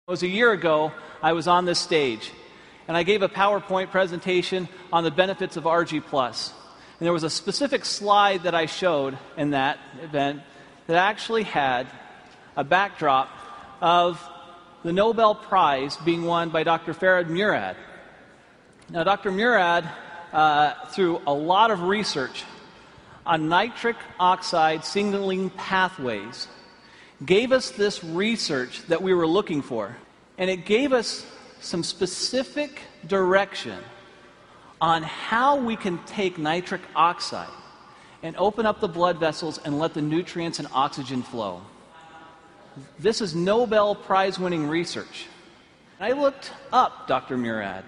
It was a year ago, I was on this stage, and I gave a PowerPoint presentation on the benefits of ARGI+. And there was a specific slide that I showed in that event that actually had a backdrop of the Nobel Prize being won by Dr. Ferid Murad. Now, Dr. Murad, through a lot of research on nitric oxide signaling pathways, gave us this research that we were looking for, and it gave us some specific direction on how we can take nitric oxide and open up the blood vessels and let the nutrients and oxygen flow. This is Nobel Prize winning research. I looked up Dr. Murad,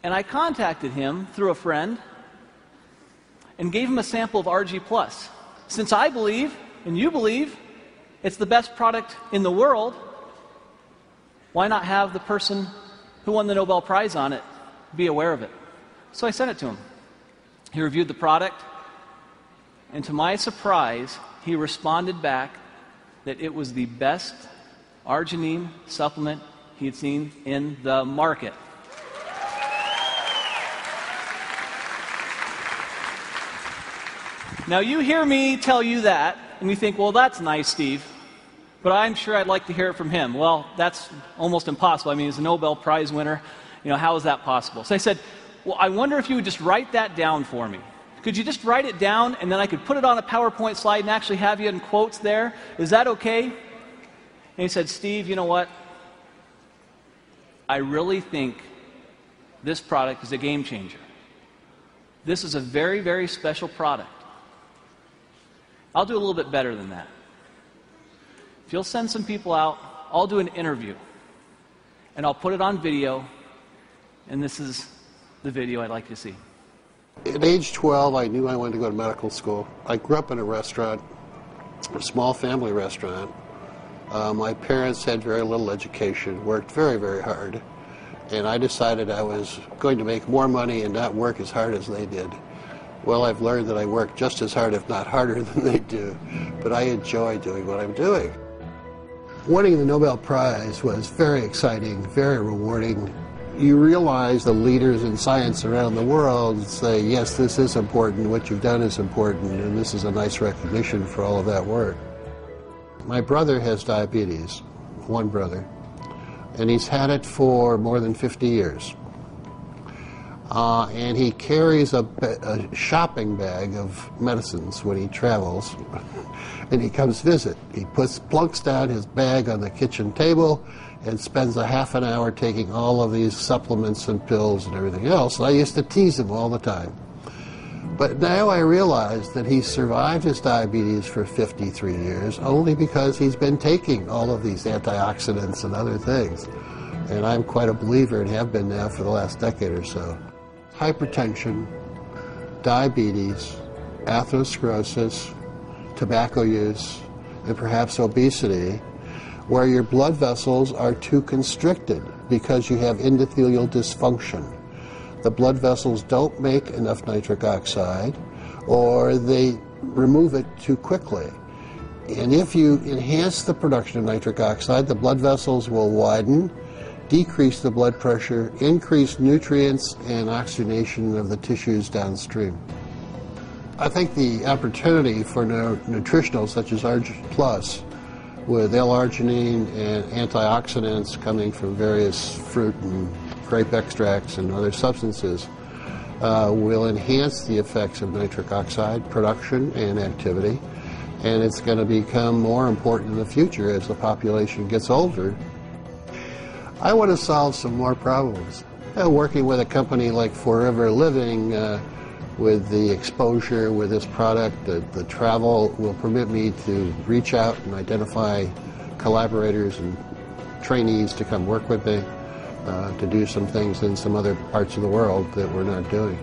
and I contacted him through a friend and gave him a sample of ARGI+. Since I believe, and you believe, it's the best product in the world, why not have the person who won the Nobel Prize on it be aware of it? So I sent it to him. He reviewed the product, and to my surprise, he responded back that it was the best arginine supplement he had seen in the market. Now, you hear me tell you that, and you think, well, that's nice, Steve, but I'm sure I'd like to hear it from him. Well, that's almost impossible. I mean, he's a Nobel Prize winner. You know, how is that possible? So I said, well, I wonder if you would just write that down for me. Could you just write it down, and then I could put it on a PowerPoint slide and actually have you in quotes there? Is that okay? And he said, Steve, you know what? I really think this product is a game changer. This is a very, very special product. I'll do a little bit better than that. If you'll send some people out, I'll do an interview, and I'll put it on video, and this is the video I'd like to see. At age 12, I knew I wanted to go to medical school. I grew up in a restaurant, a small family restaurant. My parents had very little education, worked very, very hard, and I decided I was going to make more money and not work as hard as they did. Well, I've learned that I work just as hard, if not harder, than they do, but I enjoy doing what I'm doing. Winning the Nobel Prize was very exciting, very rewarding. You realize the leaders in science around the world say, yes, this is important, what you've done is important, and this is a nice recognition for all of that work. My brother has diabetes, one brother, and he's had it for more than 50 years. And he carries a shopping bag of medicines when he travels, and he comes visit. He plunks down his bag on the kitchen table and spends a half an hour taking all of these supplements and pills and everything else. And I used to tease him all the time. But now I realize that he survived his diabetes for 53 years only because he's been taking all of these antioxidants and other things. And I'm quite a believer and have been now for the last decade or so. Hypertension, diabetes, atherosclerosis, tobacco use, and perhaps obesity, where your blood vessels are too constricted because you have endothelial dysfunction. The blood vessels don't make enough nitric oxide, or they remove it too quickly. And if you enhance the production of nitric oxide, the blood vessels will widen, decrease the blood pressure, increase nutrients and oxygenation of the tissues downstream. I think the opportunity for nutritionals such as ARGI+, with L-Arginine and antioxidants coming from various fruit and grape extracts and other substances, will enhance the effects of nitric oxide production and activity, and it's going to become more important in the future as the population gets older. I want to solve some more problems. Working with a company like Forever Living, with the exposure with this product, the travel will permit me to reach out and identify collaborators and trainees to come work with me, to do some things in some other parts of the world that we're not doing.